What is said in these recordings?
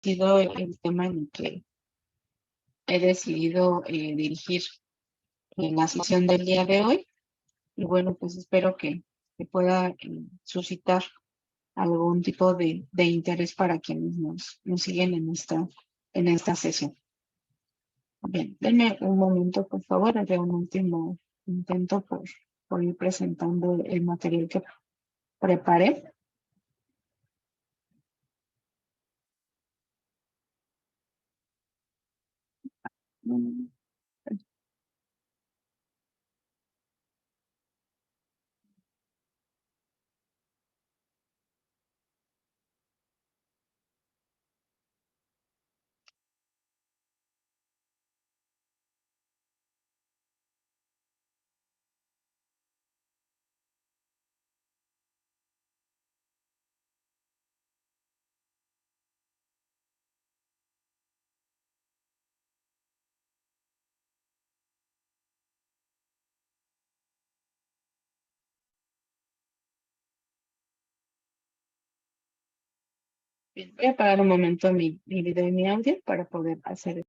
sido el tema en el que he decidido dirigir la sesión del día de hoy. Y bueno, pues espero que pueda suscitar algún tipo de interés para quienes nos siguen en esta sesión. Bien, denme un momento, por favor, haré un último intento por ir presentando el material que preparé. Mm, Bien, voy a apagar un momento mi video y mi audio para poder hacer.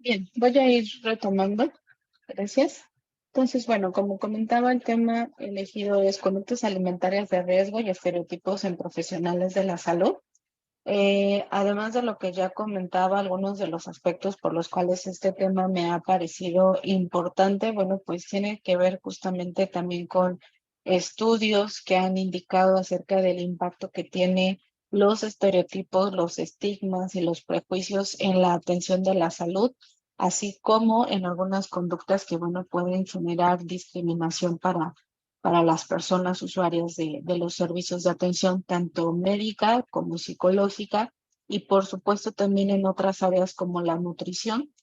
Bien, voy a ir retomando. Gracias. Entonces, bueno, como comentaba, el tema elegido es conductas alimentarias de riesgo y estereotipos en profesionales de la salud. Además de lo que ya comentaba, algunos de los aspectos por los cuales este tema me ha parecido importante, bueno, pues tiene que ver justamente también con estudios que han indicado acerca del impacto que tiene los estereotipos, los estigmas y los prejuicios en la atención de la salud, así como en algunas conductas que, bueno, pueden generar discriminación para las personas usuarias de los servicios de atención, tanto médica como psicológica, y por supuesto también en otras áreas como la nutrición,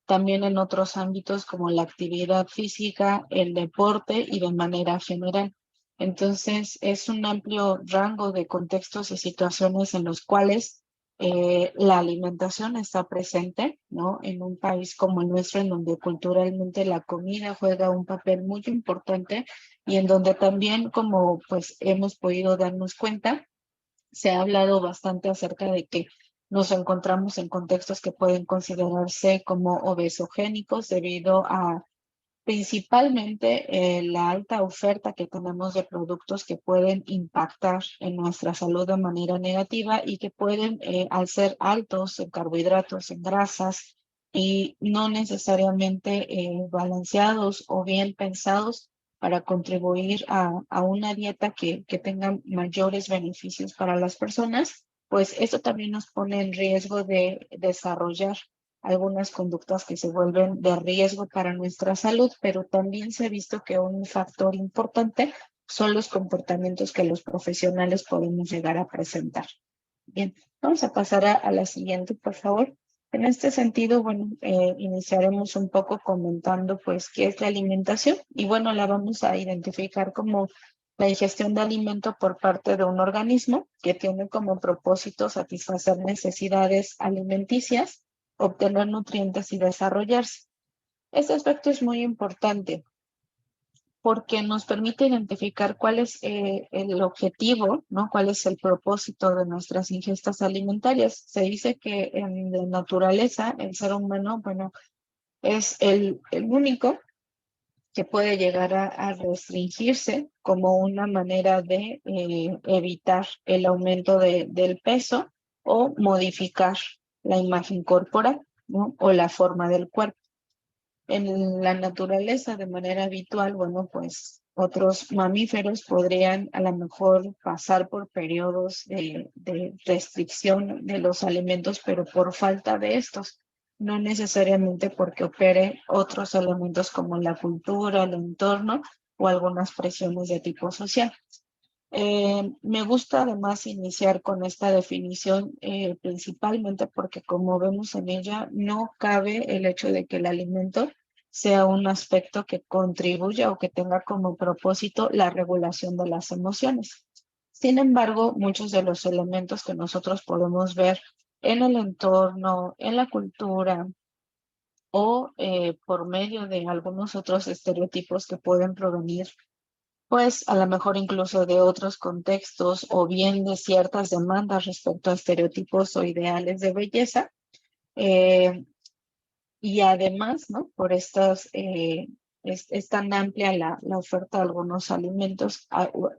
también en otros ámbitos como la actividad física, el deporte y de manera general. Entonces, es un amplio rango de contextos y situaciones en los cuales la alimentación está presente, ¿no? En un país como el nuestro, en donde culturalmente la comida juega un papel muy importante y en donde también, como pues hemos podido darnos cuenta, se ha hablado bastante acerca de que nos encontramos en contextos que pueden considerarse como obesogénicos debido a principalmente la alta oferta que tenemos de productos que pueden impactar en nuestra salud de manera negativa y que pueden, al ser altos en carbohidratos, en grasas y no necesariamente balanceados o bien pensados para contribuir a una dieta que tenga mayores beneficios para las personas, pues eso también nos pone en riesgo de desarrollar algunas conductas que se vuelven de riesgo para nuestra salud, pero también se ha visto que un factor importante son los comportamientos que los profesionales podemos llegar a presentar. Bien, vamos a pasar a la siguiente, por favor. En este sentido, bueno, iniciaremos un poco comentando pues qué es la alimentación y bueno, la vamos a identificar como la ingestión de alimento por parte de un organismo que tiene como propósito satisfacer necesidades alimenticias, obtener nutrientes y desarrollarse. Este aspecto es muy importante porque nos permite identificar cuál es el objetivo, ¿no? Cuál es el propósito de nuestras ingestas alimentarias. Se dice que en la naturaleza el ser humano, bueno, es el único que puede llegar a restringirse como una manera de evitar el aumento del peso o modificar la imagen corporal, ¿no? O la forma del cuerpo. En la naturaleza, de manera habitual, bueno, pues otros mamíferos podrían a lo mejor pasar por periodos de restricción de los alimentos, pero por falta de estos. no necesariamente porque opere otros elementos como la cultura, el entorno o algunas presiones de tipo social. Me gusta además iniciar con esta definición principalmente porque como vemos en ella no cabe el hecho de que el alimento sea un aspecto que contribuya o que tenga como propósito la regulación de las emociones. Sin embargo, muchos de los elementos que nosotros podemos ver en el entorno, en la cultura o por medio de algunos otros estereotipos que pueden provenir pues a lo mejor incluso de otros contextos o bien de ciertas demandas respecto a estereotipos o ideales de belleza. eh, y además, ¿no? Por estas, es tan amplia la oferta de algunos alimentos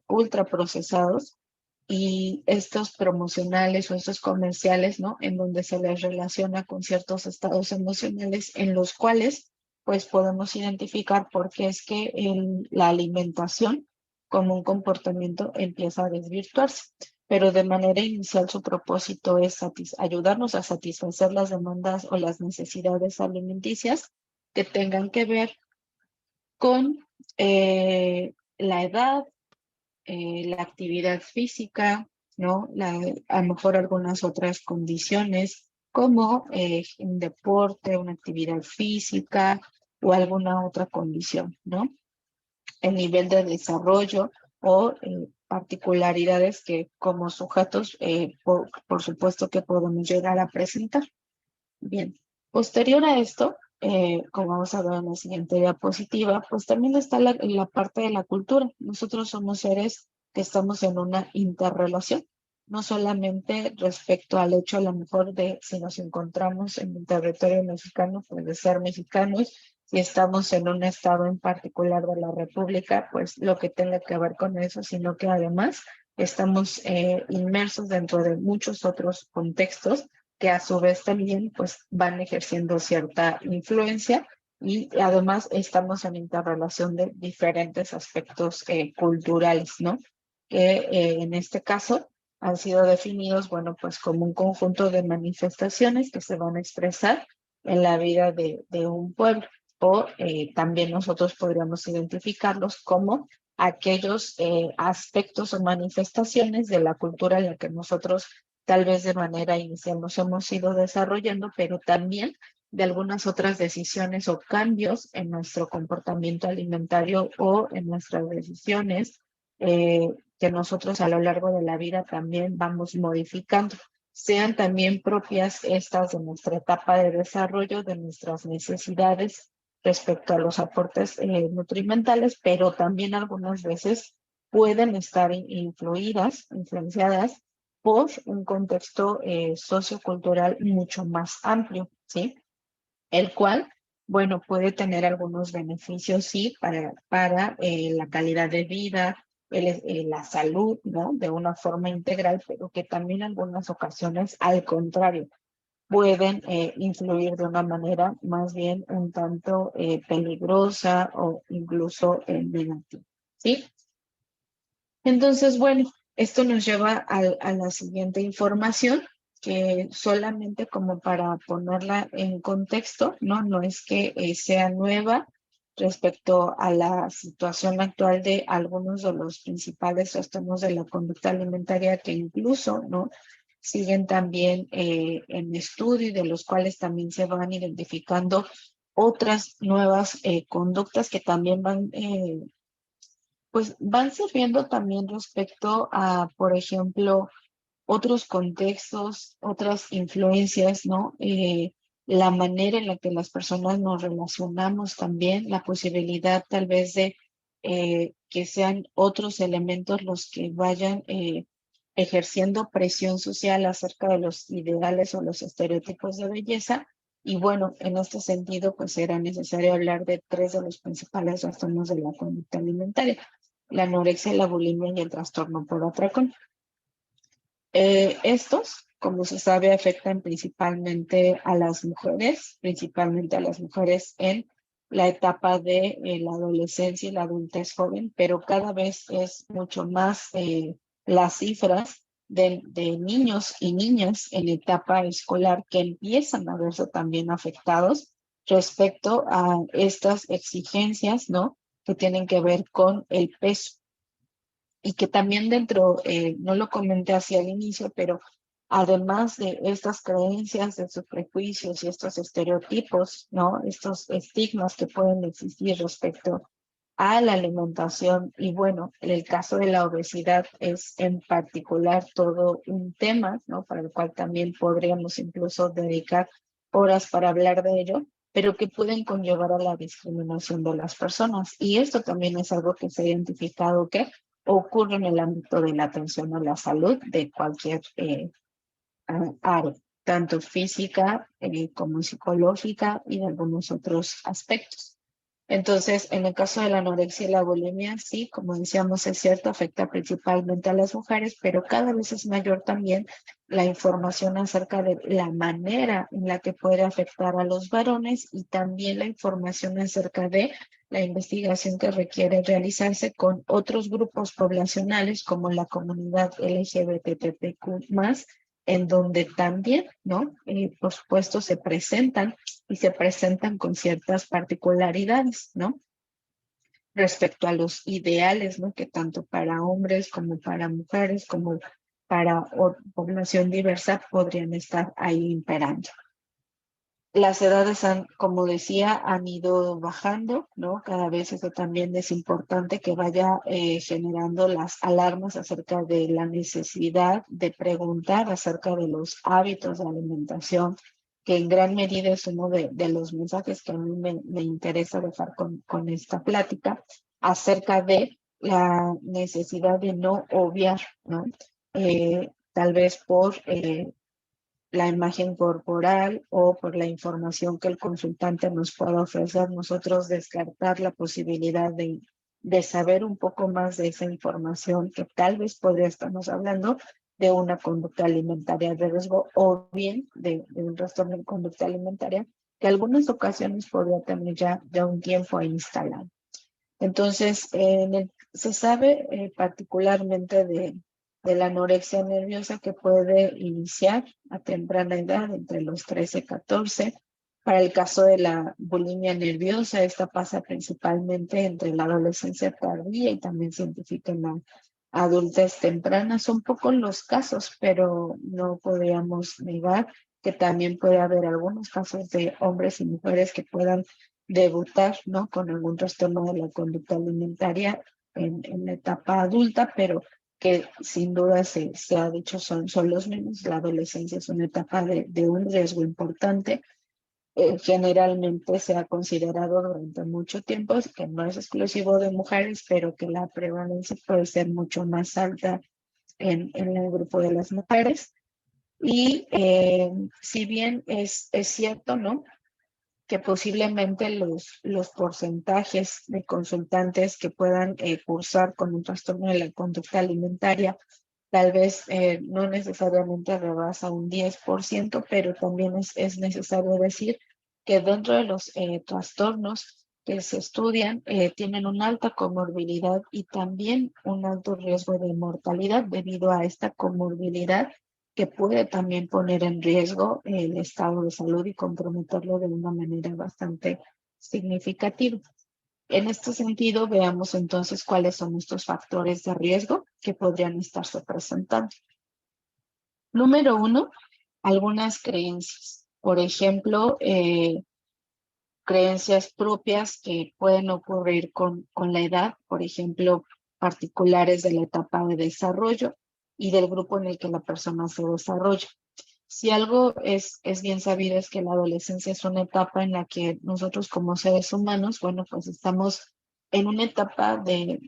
ultraprocesados y estos promocionales o estos comerciales, ¿no? En donde se les relaciona con ciertos estados emocionales en los cuales, pues podemos identificar por qué es que la alimentación como un comportamiento empieza a desvirtuarse. Pero de manera inicial su propósito es ayudarnos a satisfacer las demandas o las necesidades alimenticias que tengan que ver con la edad, la actividad física, ¿no? A lo mejor algunas otras condiciones como un deporte, una actividad física o alguna otra condición, ¿no? El nivel de desarrollo o particularidades que como sujetos, por supuesto que podemos llegar a presentar. Bien, posterior a esto, como vamos a ver en la siguiente diapositiva, pues también está la parte de la cultura. Nosotros somos seres que estamos en una interrelación, no solamente respecto al hecho a lo mejor de si nos encontramos en el territorio mexicano, pues de ser mexicanos, si estamos en un estado en particular de la República, pues lo que tenga que ver con eso, sino que además estamos inmersos dentro de muchos otros contextos que a su vez también pues van ejerciendo cierta influencia y además estamos en interrelación de diferentes aspectos culturales, ¿no? Que en este caso han sido definidos, bueno, pues como un conjunto de manifestaciones que se van a expresar en la vida de un pueblo o también nosotros podríamos identificarlos como aquellos aspectos o manifestaciones de la cultura en la que nosotros tal vez de manera inicial nos hemos ido desarrollando, pero también de algunas otras decisiones o cambios en nuestro comportamiento alimentario o en nuestras decisiones que nosotros a lo largo de la vida también vamos modificando, sean también propias estas de nuestra etapa de desarrollo, de nuestras necesidades respecto a los aportes nutrimentales, pero también algunas veces pueden estar influenciadas por un contexto sociocultural mucho más amplio, ¿sí? El cual, bueno, puede tener algunos beneficios, sí, para la calidad de vida, la salud, ¿no? De una forma integral, pero que también en algunas ocasiones, al contrario, pueden influir de una manera más bien un tanto peligrosa o incluso negativa, ¿sí? Entonces, bueno, esto nos lleva a la siguiente información, que solamente como para ponerla en contexto, ¿no? No es que sea nueva respecto a la situación actual de algunos de los principales trastornos de la conducta alimentaria que incluso, ¿no? Siguen también en estudio y de los cuales también se van identificando otras nuevas conductas que también pues van sirviendo también respecto a, por ejemplo, otros contextos, otras influencias, ¿no? La manera en la que las personas nos relacionamos también, la posibilidad tal vez de que sean otros elementos los que vayan ejerciendo presión social acerca de los ideales o los estereotipos de belleza. Y bueno, en este sentido, pues era necesario hablar de tres de los principales trastornos de la conducta alimentaria: la anorexia, la bulimia y el trastorno por atracón. Estos, como se sabe, afectan principalmente a las mujeres en la etapa de la adolescencia y la adultez joven, pero cada vez es mucho más las cifras de niños y niñas en etapa escolar que empiezan a verse también afectados respecto a estas exigencias, ¿no? Que tienen que ver con el peso. Y que también dentro, no lo comenté hacia el inicio, pero además de estas creencias, de sus prejuicios y estos estereotipos, ¿no? Estos estigmas que pueden existir respecto a la alimentación. Y bueno, en el caso de la obesidad es en particular todo un tema, ¿no? Para el cual también podríamos incluso dedicar horas para hablar de ello, pero que pueden conllevar a la discriminación de las personas. Y esto también es algo que se ha identificado que ocurre en el ámbito de la atención a la salud de cualquier área, tanto física como psicológica y de algunos otros aspectos. Entonces, en el caso de la anorexia y la bulimia, sí, como decíamos, es cierto, afecta principalmente a las mujeres, pero cada vez es mayor también la información acerca de la manera en la que puede afectar a los varones y también la información acerca de la investigación que requiere realizarse con otros grupos poblacionales como la comunidad LGBTQ+, en donde también, ¿no? Por supuesto, se presentan y se presentan con ciertas particularidades, ¿no? Respecto a los ideales, ¿no? Que tanto para hombres como para mujeres, como para población diversa podrían estar ahí imperando. Las edades han, como decía, han ido bajando, ¿no? Cada vez eso también es importante que vaya generando las alarmas acerca de la necesidad de preguntar acerca de los hábitos de alimentación, que en gran medida es uno de los mensajes que a mí me interesa dejar con esta plática, acerca de la necesidad de no obviar, ¿no? Tal vez por la imagen corporal o por la información que el consultante nos pueda ofrecer, nosotros descartar la posibilidad de saber un poco más de esa información que tal vez podría estarnos hablando de una conducta alimentaria de riesgo o bien de un trastorno de conducta alimentaria que en algunas ocasiones podría tener ya un tiempo instalado. Entonces, se sabe particularmente de la anorexia nerviosa que puede iniciar a temprana edad, entre los 13 y 14. Para el caso de la bulimia nerviosa, esta pasa principalmente entre la adolescencia tardía y también se identifica en la adultez temprana. Son pocos los casos, pero no podríamos negar que también puede haber algunos casos de hombres y mujeres que puedan debutar, ¿no? Con algún trastorno de la conducta alimentaria en la etapa adulta, pero que sin duda se ha dicho son los menos. La adolescencia es una etapa de un riesgo importante. Generalmente se ha considerado durante mucho tiempo que no es exclusivo de mujeres, pero que la prevalencia puede ser mucho más alta en el grupo de las mujeres. Y si bien es cierto, ¿no? Que posiblemente los porcentajes de consultantes que puedan cursar con un trastorno de la conducta alimentaria tal vez no necesariamente rebasa un 10%, pero también es necesario decir que dentro de los trastornos que se estudian tienen una alta comorbilidad y también un alto riesgo de mortalidad debido a esta comorbilidad que puede también poner en riesgo el estado de salud y comprometerlo de una manera bastante significativa. En este sentido, veamos entonces cuáles son estos factores de riesgo que podrían estarse presentando. Número 1, algunas creencias. Por ejemplo, creencias propias que pueden ocurrir con la edad, por ejemplo, particulares de la etapa de desarrollo y del grupo en el que la persona se desarrolla. Si algo es bien sabido es que la adolescencia es una etapa en la que nosotros como seres humanos, bueno, pues estamos en una etapa de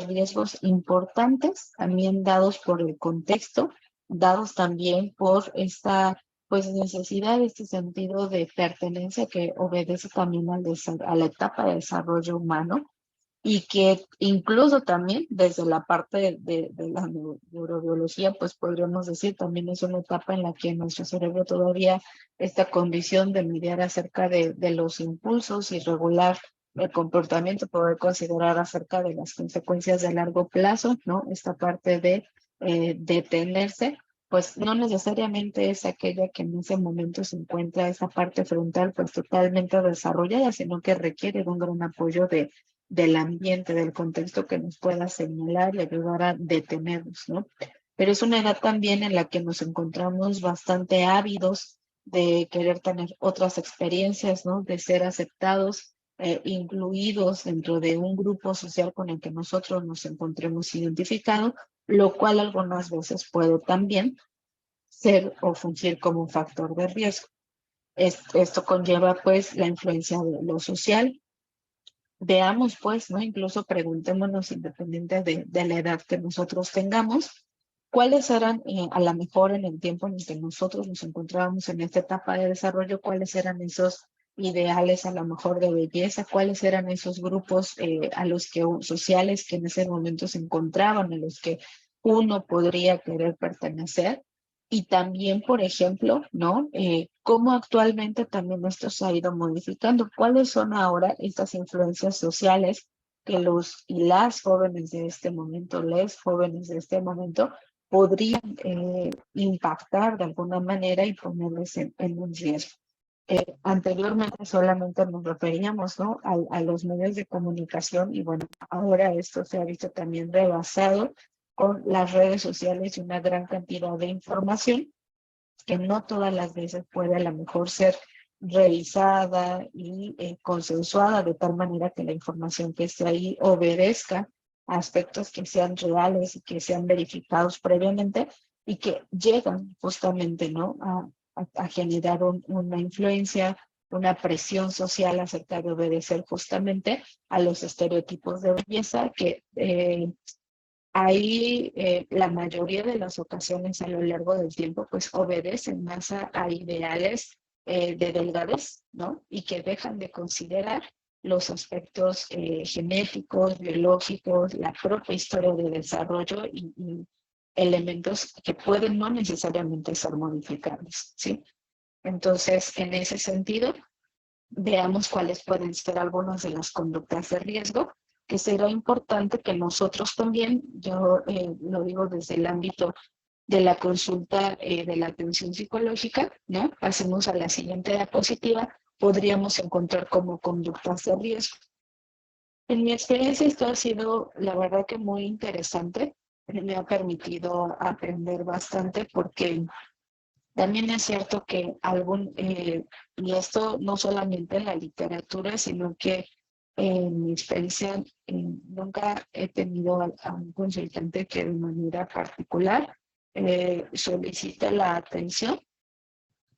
riesgos importantes, también dados por el contexto, dados también por esta pues necesidad, este sentido de pertenencia que obedece también a la etapa de desarrollo humano y que incluso también desde la parte de la neurobiología, pues podríamos decir, también es una etapa en la que nuestro cerebro todavía esta condición de mediar acerca de los impulsos y regular el comportamiento, poder considerar acerca de las consecuencias de largo plazo, ¿no? Esta parte de detenerse, pues no necesariamente es aquella que en ese momento se encuentra esa parte frontal pues totalmente desarrollada, sino que requiere de un gran apoyo del ambiente, del contexto que nos pueda señalar y ayudar a detenernos, ¿no? Pero es una edad también en la que nos encontramos bastante ávidos de querer tener otras experiencias, ¿no? De ser aceptados, incluidos dentro de un grupo social con el que nosotros nos encontremos identificados, lo cual algunas veces puede también ser o fungir como un factor de riesgo. Esto conlleva pues la influencia de lo social. Veamos pues, ¿no? Incluso preguntémonos, independiente de la edad que nosotros tengamos, cuáles eran, a lo mejor en el tiempo en el que nosotros nos encontrábamos en esta etapa de desarrollo, cuáles eran esos ideales a lo mejor de belleza, cuáles eran esos grupos a los que sociales que en ese momento se encontraban, a los que uno podría querer pertenecer. Y también, por ejemplo, ¿no? Cómo actualmente también esto se ha ido modificando. ¿Cuáles son ahora estas influencias sociales que los y las jóvenes de este momento, les jóvenes de este momento, podrían impactar de alguna manera y ponerles en un riesgo? Anteriormente solamente nos referíamos, ¿no? A los medios de comunicación y bueno, ahora esto se ha visto también rebasado con las redes sociales y una gran cantidad de información que no todas las veces puede a lo mejor ser revisada y consensuada de tal manera que la información que esté ahí obedezca a aspectos que sean reales y que sean verificados previamente y que llegan justamente, ¿no? A generar una influencia, una presión social acerca de obedecer justamente a los estereotipos de belleza que ahí la mayoría de las ocasiones a lo largo del tiempo pues obedecen más a ideales de delgadez, ¿no? Y que dejan de considerar los aspectos genéticos, biológicos, la propia historia de desarrollo y elementos que pueden no necesariamente ser modificables, ¿sí? Entonces, en ese sentido, veamos cuáles pueden ser algunas de las conductas de riesgo, que será importante que nosotros también, yo lo digo desde el ámbito de la consulta de la atención psicológica, ¿no? Pasemos a la siguiente diapositiva, podríamos encontrar como conductas de riesgo. En mi experiencia esto ha sido, la verdad que muy interesante, me ha permitido aprender bastante porque también es cierto que y esto no solamente en la literatura, sino que en mi experiencia nunca he tenido a un consultante que de manera particular solicite la atención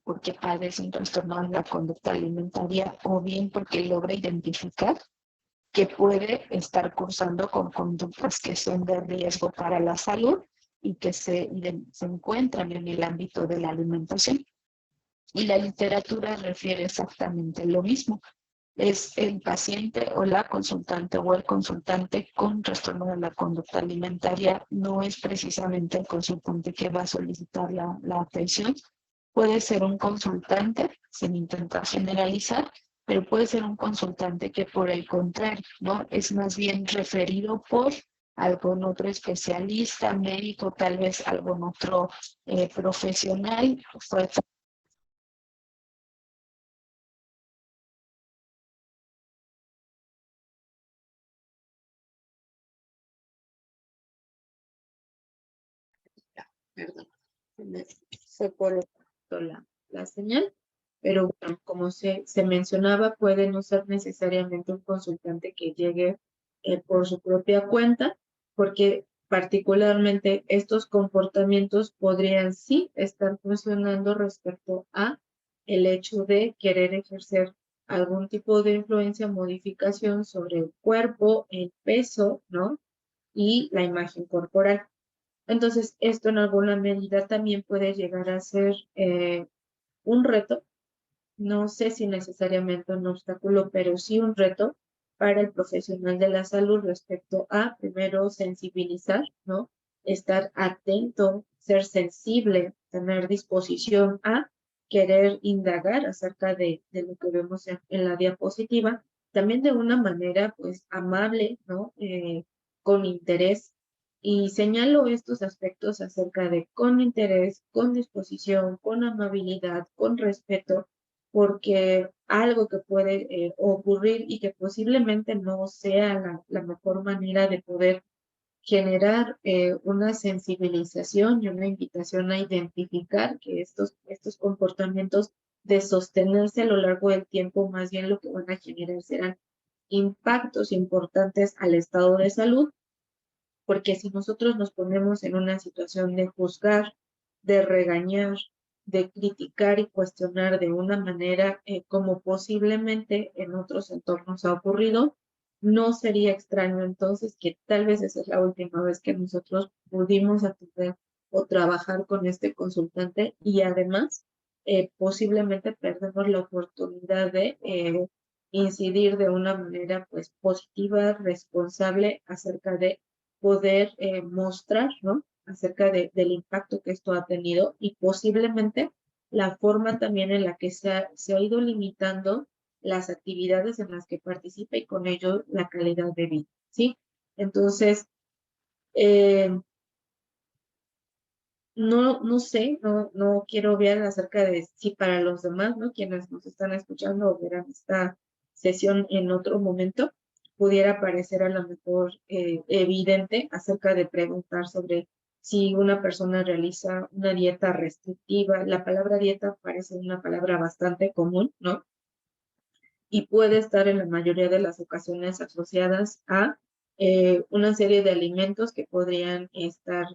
porque padece un trastorno de la conducta alimentaria o bien porque logra identificar que puede estar cursando con conductas que son de riesgo para la salud y que se encuentran en el ámbito de la alimentación. Y la literatura refiere exactamente lo mismo. Es el paciente o la consultante o el consultante con trastorno de la conducta alimentaria, no es precisamente el consultante que va a solicitar la atención. Puede ser un consultante, sin intentar generalizar, pero puede ser un consultante que por el contrario, ¿no? Es más bien referido por algún otro especialista, médico, tal vez algún otro profesional, fue perdón, se cortó la señal, pero bueno, como se mencionaba, puede no ser necesariamente un consultante que llegue por su propia cuenta, porque particularmente estos comportamientos podrían sí estar funcionando respecto a el hecho de querer ejercer algún tipo de influencia, modificación sobre el cuerpo, el peso, ¿no? Y la imagen corporal. Entonces, esto en alguna medida también puede llegar a ser un reto, no sé si necesariamente un obstáculo, pero sí un reto para el profesional de la salud respecto a, primero, sensibilizar, ¿no? Estar atento, ser sensible, tener disposición a querer indagar acerca de lo que vemos en la diapositiva, también de una manera, pues, amable, ¿no? Con interés Y señalo estos aspectos acerca de con interés, con disposición, con amabilidad, con respeto, porque algo que puede ocurrir y que posiblemente no sea la mejor manera de poder generar una sensibilización y una invitación a identificar que estos comportamientos de sostenerse a lo largo del tiempo, más bien lo que van a generar serán impactos importantes al estado de salud, porque si nosotros nos ponemos en una situación de juzgar, de regañar, de criticar y cuestionar de una manera como posiblemente en otros entornos ha ocurrido, no sería extraño entonces que tal vez esa es la última vez que nosotros pudimos atender o trabajar con este consultante y además posiblemente perdemos la oportunidad de incidir de una manera pues positiva, responsable acerca de poder mostrar, ¿no? Acerca del impacto que esto ha tenido y posiblemente la forma también en la que se ha ido limitando las actividades en las que participa y con ello la calidad de vida, ¿sí? Entonces, eh, no sé, no quiero obviar acerca de si para los demás, ¿no? Quienes nos están escuchando o verán esta sesión en otro momento, pudiera parecer a lo mejor evidente acerca de preguntar sobre si una persona realiza una dieta restrictiva. La palabra dieta parece una palabra bastante común, ¿no? Y puede estar en la mayoría de las ocasiones asociadas a una serie de alimentos que podrían estar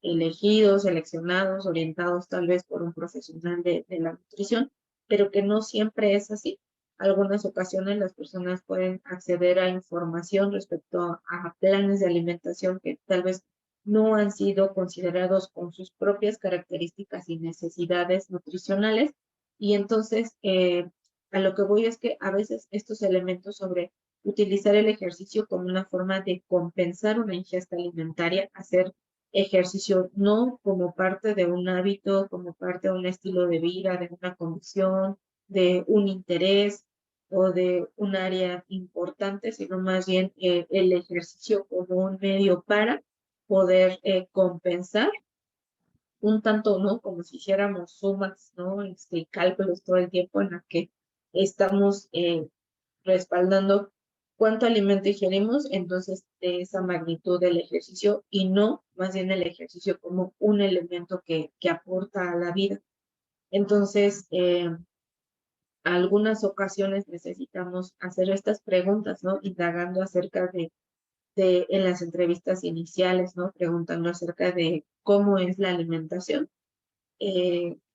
elegidos, seleccionados, orientados tal vez por un profesional de la nutrición, pero que no siempre es así. Algunas ocasiones las personas pueden acceder a información respecto a planes de alimentación que tal vez no han sido considerados con sus propias características y necesidades nutricionales. Y entonces, a lo que voy es que a veces estos elementos sobre utilizar el ejercicio como una forma de compensar una ingesta alimentaria, hacer ejercicio no como parte de un hábito, como parte de un estilo de vida, de una condición, de un interés o de un área importante, sino más bien el ejercicio como un medio para poder compensar un tanto, ¿no? Como si hiciéramos sumas, ¿no? Cálculos todo el tiempo en la que estamos respaldando cuánto alimento ingerimos, entonces de esa magnitud del ejercicio y no más bien el ejercicio como un elemento que aporta a la vida. Entonces, algunas ocasiones necesitamos hacer estas preguntas, ¿no? Indagando acerca en las entrevistas iniciales, ¿no? Preguntando acerca de cómo es la alimentación,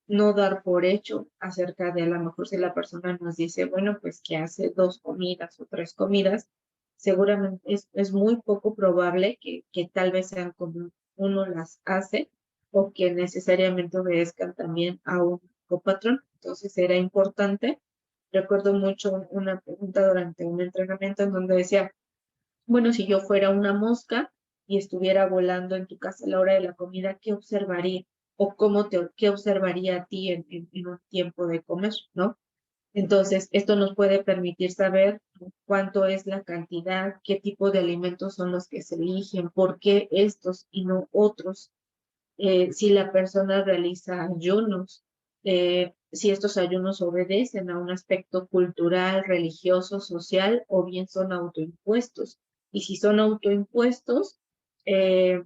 no dar por hecho acerca de a lo mejor si la persona nos dice, bueno, pues que hace 2 comidas o 3 comidas, seguramente es muy poco probable que tal vez sean como uno las hace o que necesariamente obedezcan también a un patrón. Entonces era importante. Recuerdo mucho una pregunta durante un entrenamiento en donde decía, bueno, si yo fuera una mosca y estuviera volando en tu casa a la hora de la comida, ¿qué observaría? O qué observaría a ti en un tiempo de comer, ¿no? Entonces, esto nos puede permitir saber cuánto es la cantidad, qué tipo de alimentos son los que se eligen, por qué estos y no otros, si la persona realiza ayunos, si estos ayunos obedecen a un aspecto cultural, religioso, social o bien son autoimpuestos. Y si son autoimpuestos, eh,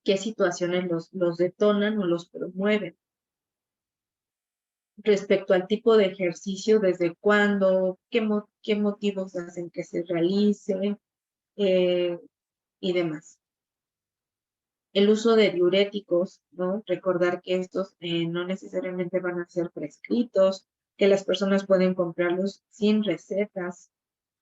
¿qué situaciones los detonan o los promueven? Respecto al tipo de ejercicio, desde cuándo, qué motivos hacen que se realice y demás. El uso de diuréticos, ¿no? Recordar que estos no necesariamente van a ser prescritos, que las personas pueden comprarlos sin recetas,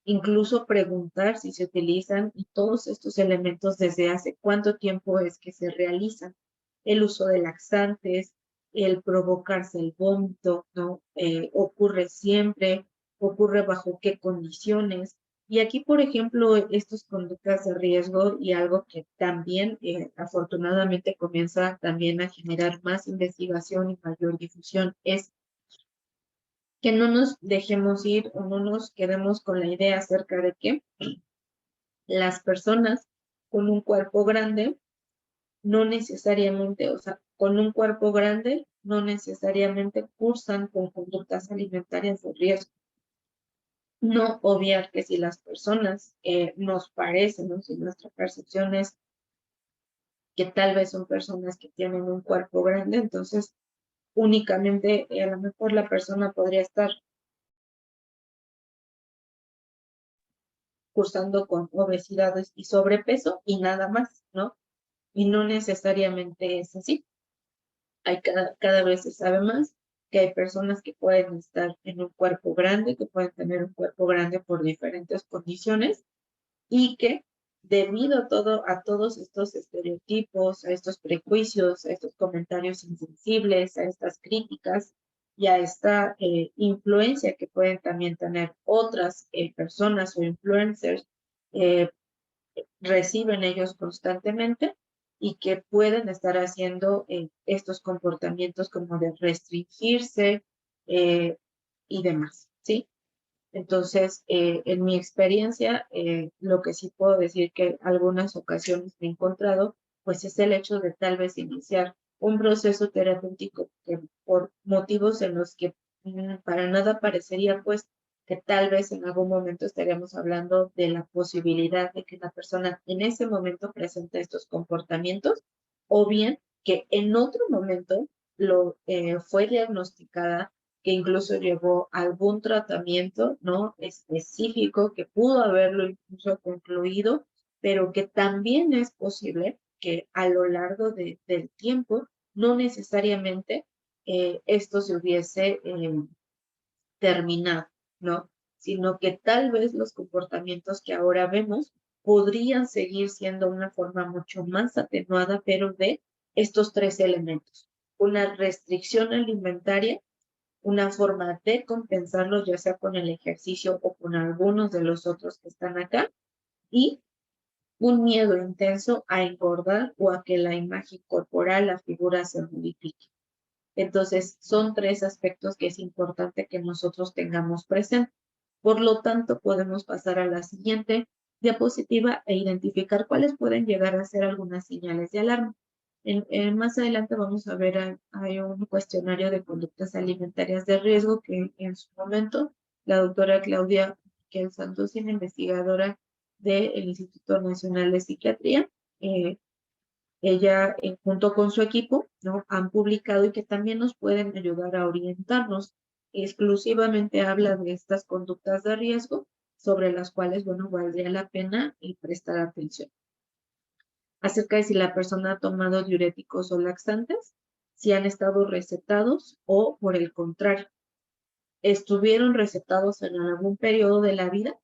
incluso preguntar si se utilizan y todos estos elementos desde hace cuánto tiempo es que se realizan. El uso de laxantes, el provocarse el vómito, ¿no? Ocurre siempre, ocurre bajo qué condiciones. Y aquí, por ejemplo, estos conductas de riesgo y algo que también afortunadamente comienza también a generar más investigación y mayor difusión es que no nos dejemos ir o no nos quedemos con la idea acerca de que las personas con un cuerpo grande, no necesariamente, o sea, con un cuerpo grande, no necesariamente cursan con conductas alimentarias de riesgo. No obviar que si las personas nos parecen, ¿no? Si nuestra percepción es que tal vez son personas que tienen un cuerpo grande, entonces únicamente a lo mejor la persona podría estar cursando con obesidad y sobrepeso y nada más, ¿no? Y no necesariamente es así. Cada vez se sabe más que hay personas que pueden estar en un cuerpo grande, que pueden tener un cuerpo grande por diferentes condiciones y que debido a todos estos estereotipos, a estos prejuicios, a estos comentarios insensibles, a estas críticas y a esta influencia que pueden también tener otras personas o influencers, eh, reciben ellos constantemente y que pueden estar haciendo estos comportamientos como de restringirse eh, y demás, ¿sí? Entonces, en mi experiencia, lo que sí puedo decir que algunas ocasiones me he encontrado, pues es el hecho de tal vez iniciar un proceso terapéutico que por motivos en los que para nada parecería, pues, que tal vez en algún momento estaríamos hablando de la posibilidad de que la persona en ese momento presente estos comportamientos, o bien que en otro momento fue diagnosticada que incluso llevó algún tratamiento, ¿no? Específico que pudo haberlo incluso concluido, pero que también es posible que a lo largo del tiempo no necesariamente esto se hubiese terminado, ¿no? Sino que tal vez los comportamientos que ahora vemos podrían seguir siendo una forma mucho más atenuada, pero de estos tres elementos. Una restricción alimentaria, una forma de compensarlos, ya sea con el ejercicio o con algunos de los otros que están acá, y un miedo intenso a engordar o a que la imagen corporal, la figura se modifique. Entonces, son tres aspectos que es importante que nosotros tengamos presente. Por lo tanto, podemos pasar a la siguiente diapositiva e identificar cuáles pueden llegar a ser algunas señales de alarma. Más adelante vamos a ver, hay un cuestionario de conductas alimentarias de riesgo que en su momento la doctora Claudia Miquel Santos, investigadora del Instituto Nacional de Psiquiatría, ella junto con su equipo, ¿no? Han publicado y que también nos pueden ayudar a orientarnos. Exclusivamente habla de estas conductas de riesgo sobre las cuales, bueno, valdría la pena prestar atención. Acerca de si la persona ha tomado diuréticos o laxantes, si han estado recetados o, por el contrario, estuvieron recetados en algún periodo de la vida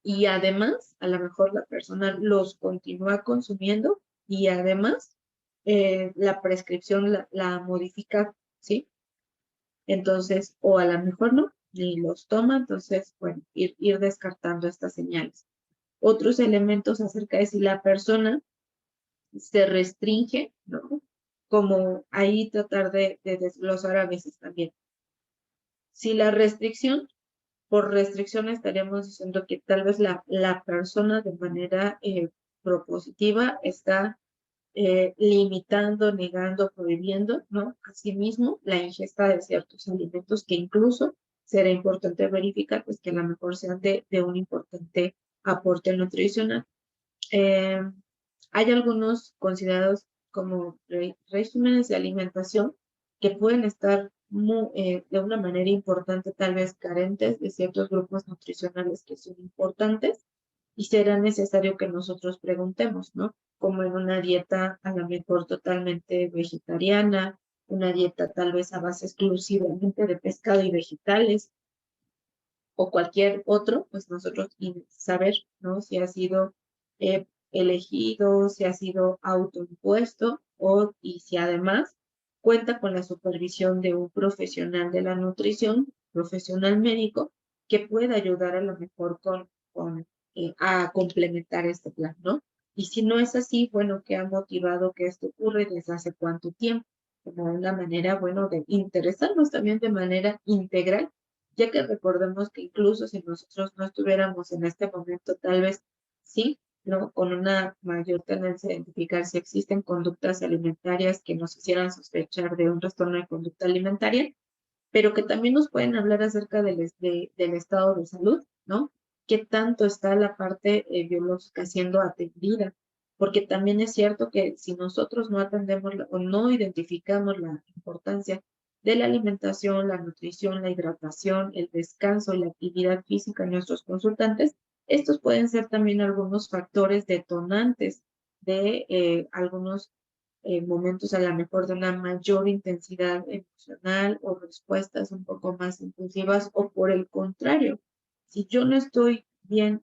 y además, a lo mejor la persona los continúa consumiendo y además la prescripción la modifica, ¿sí? Entonces, o a lo mejor no, ni los toma, entonces, bueno, ir descartando estas señales. Otros elementos acerca de si la persona se restringe, ¿no? Como ahí tratar de desglosar a veces también. Si la restricción, por restricción estaríamos diciendo que tal vez la persona de manera propositiva está limitando, negando, prohibiendo, ¿no? Asimismo, la ingesta de ciertos alimentos que incluso será importante verificar, pues que a lo mejor sean de un importante aporte nutricional. Hay algunos considerados como regímenes de alimentación que pueden estar de una manera importante, tal vez carentes de ciertos grupos nutricionales que son importantes y será necesario que nosotros preguntemos, ¿no? Como en una dieta a lo mejor totalmente vegetariana, una dieta tal vez a base exclusivamente de pescado y vegetales o cualquier otro, pues nosotros saber, ¿no? Si ha sido elegido, si ha sido autoimpuesto y si además cuenta con la supervisión de un profesional de la nutrición, profesional médico, que pueda ayudar a lo mejor a complementar este plan, ¿no? Y si no es así, bueno, ¿qué ha motivado que esto ocurre? ¿Desde hace cuánto tiempo? Como una manera, bueno, de interesarnos también de manera integral, ya que recordemos que incluso si nosotros no estuviéramos en este momento, tal vez sí, ¿no? Con una mayor tendencia a identificar si existen conductas alimentarias que nos hicieran sospechar de un trastorno de conducta alimentaria, pero que también nos pueden hablar acerca del estado de salud, ¿no? ¿Qué tanto está la parte biológica siendo atendida? Porque también es cierto que si nosotros no atendemos o no identificamos la importancia de la alimentación, la nutrición, la hidratación, el descanso y la actividad física en nuestros consultantes, estos pueden ser también algunos factores detonantes de algunos momentos a lo mejor de una mayor intensidad emocional o respuestas un poco más impulsivas, o por el contrario, si yo no estoy bien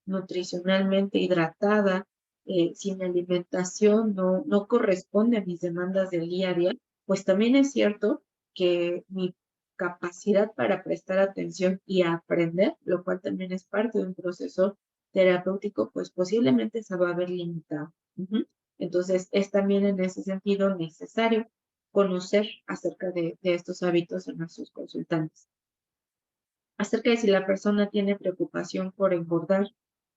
nutricionalmente hidratada, si mi alimentación no corresponde a mis demandas del día a día, pues también es cierto que mi capacidad para prestar atención y aprender, lo cual también es parte de un proceso terapéutico, pues posiblemente se va a ver limitado. Entonces, es también en ese sentido necesario conocer acerca de estos hábitos en nuestros consultantes. Acerca de si la persona tiene preocupación por engordar.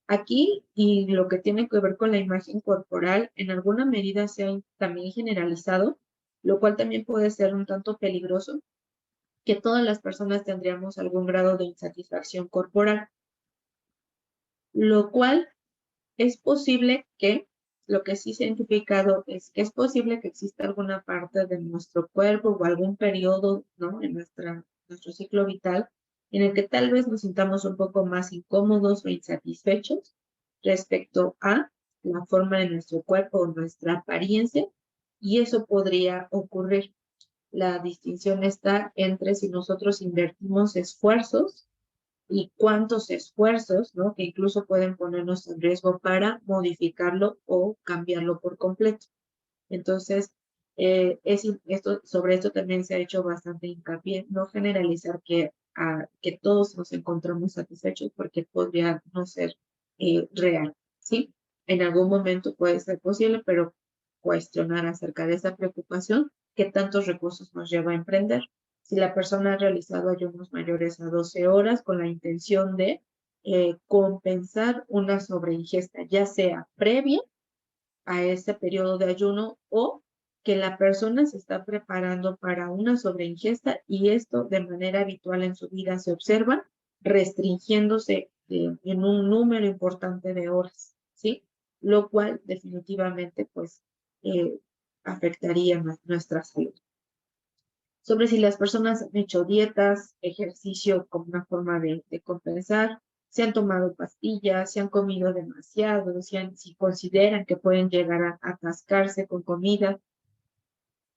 Aquí, y lo que tiene que ver con la imagen corporal, en alguna medida se ha también generalizado, lo cual también puede ser un tanto peligroso, que todas las personas tendríamos algún grado de insatisfacción corporal, lo cual es posible que, lo que sí se ha identificado es que es posible que exista alguna parte de nuestro cuerpo o algún periodo, ¿no? En nuestro ciclo vital en el que tal vez nos sintamos un poco más incómodos o insatisfechos respecto a la forma de nuestro cuerpo o nuestra apariencia, y eso podría ocurrir. La distinción está entre si nosotros invertimos esfuerzos y cuántos esfuerzos, ¿no? Que incluso pueden ponernos en riesgo para modificarlo o cambiarlo por completo. Entonces, sobre esto también se ha hecho bastante hincapié, no generalizar que todos nos encontramos satisfechos, porque podría no ser real, ¿sí? En algún momento puede ser posible, pero cuestionar acerca de esa preocupación, qué tantos recursos nos lleva a emprender. Si la persona ha realizado ayunos mayores a 12 horas con la intención de compensar una sobreingesta, ya sea previa a ese periodo de ayuno, o que la persona se está preparando para una sobreingesta y esto de manera habitual en su vida se observa, restringiéndose en un número importante de horas, ¿sí? Lo cual definitivamente pues eh, afectaría nuestra salud. Sobre si las personas han hecho dietas, ejercicio como una forma de compensar, si han tomado pastillas, si han comido demasiado, si consideran que pueden llegar a atascarse con comida.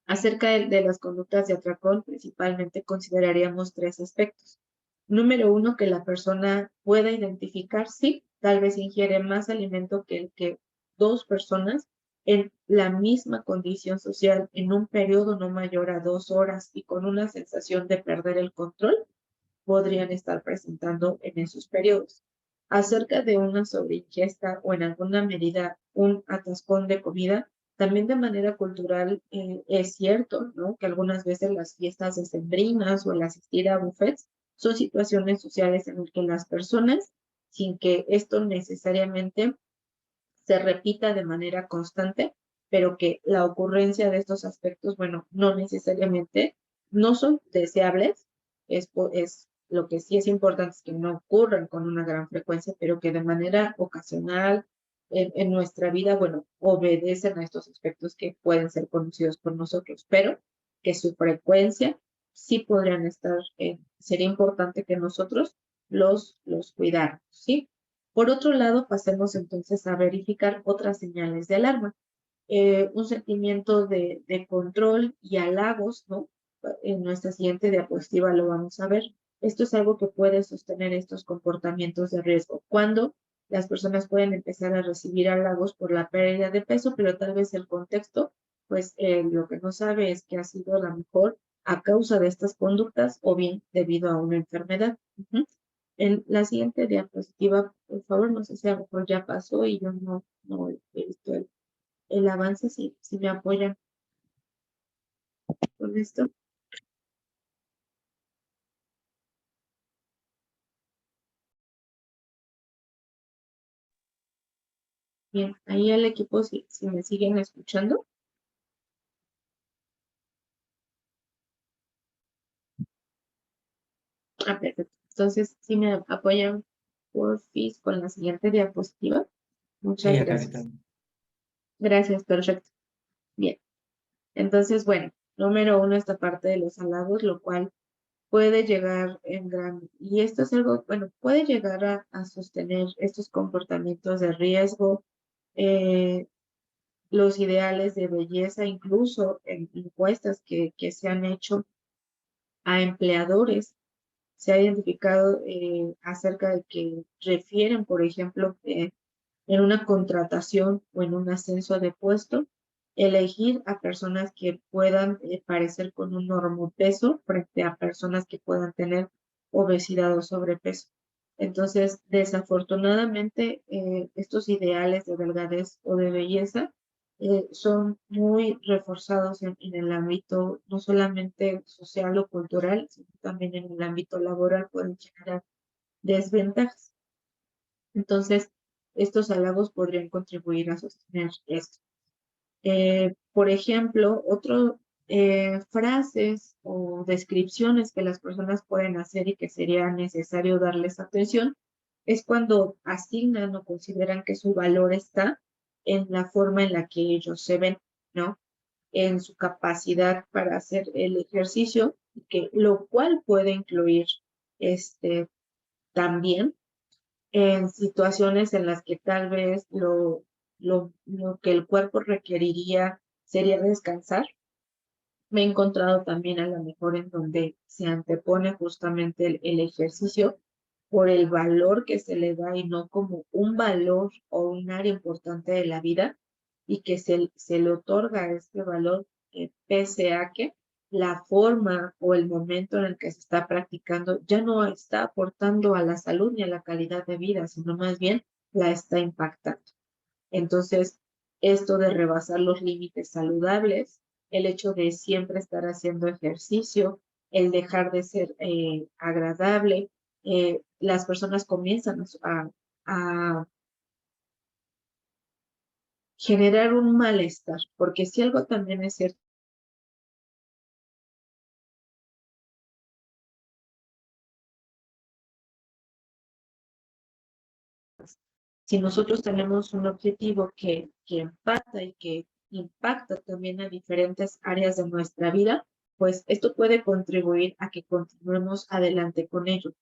Acerca de las conductas de atracón, principalmente consideraríamos tres aspectos. Número uno, que la persona pueda identificar si tal vez ingiere más alimento que el que dos personas en la misma condición social en un periodo no mayor a 2 horas y con una sensación de perder el control, podrían estar presentando en esos periodos. Acerca de una sobreingesta o en alguna medida un atascón de comida, también de manera cultural es cierto, ¿no? Que algunas veces las fiestas decembrinas o el asistir a buffets son situaciones sociales en las que las personas, sin que esto necesariamente se repita de manera constante, pero que la ocurrencia de estos aspectos, bueno, no necesariamente no son deseables, es lo que sí es importante es que no ocurran con una gran frecuencia, pero que de manera ocasional en nuestra vida, bueno, obedecen a estos aspectos que pueden ser conocidos por nosotros, pero que su frecuencia sí podrían estar, sería importante que nosotros los cuidáramos, ¿sí? Por otro lado, pasemos entonces a verificar otras señales de alarma. Un sentimiento de control y halagos, ¿no? En nuestra siguiente diapositiva lo vamos a ver. Esto es algo que puede sostener estos comportamientos de riesgo. Cuando las personas pueden empezar a recibir halagos por la pérdida de peso, pero tal vez el contexto, pues lo que no sabe es que ha sido a lo mejor a causa de estas conductas o bien debido a una enfermedad. En la siguiente diapositiva, por favor, no sé si a lo mejor ya pasó y yo no he visto el avance, si me apoyan con esto. Bien, ahí el equipo, si me siguen escuchando. Ah, perfecto. Entonces, si me apoyan, porfis, con la siguiente diapositiva. Sí, Muchas acá gracias. Gracias, perfecto. Bien. Entonces, bueno, número uno, esta parte de los halagos, lo cual puede llegar en gran, y esto es algo, bueno, puede llegar a sostener estos comportamientos de riesgo, los ideales de belleza, incluso en encuestas que se han hecho a empleadores, se ha identificado acerca de que refieren, por ejemplo, en una contratación o en un ascenso de puesto, elegir a personas que puedan parecer con un normopeso frente a personas que puedan tener obesidad o sobrepeso. Entonces, desafortunadamente, estos ideales de delgadez o de belleza son muy reforzados en el ámbito no solamente social o cultural, sino también en el ámbito laboral pueden generar desventajas. Entonces, estos halagos podrían contribuir a sostener esto. Por ejemplo, otras frases o descripciones que las personas pueden hacer y que sería necesario darles atención es cuando asignan o consideran que su valor está en la forma en la que ellos se ven, ¿no? En su capacidad para hacer el ejercicio, lo cual puede incluir también en situaciones en las que tal vez lo que el cuerpo requeriría sería descansar. Me he encontrado también a lo mejor en donde se antepone justamente el ejercicio por el valor que se le da y no como un valor o un área importante de la vida y que se le otorga este valor pese a que la forma o el momento en el que se está practicando ya no está aportando a la salud ni a la calidad de vida, sino más bien la está impactando. Entonces, esto de rebasar los límites saludables, el hecho de siempre estar haciendo ejercicio, el dejar de ser agradable, las personas comienzan a generar un malestar, porque si algo también es cierto, si nosotros tenemos un objetivo que empata y que impacta también a diferentes áreas de nuestra vida, pues esto puede contribuir a que continuemos adelante con ello.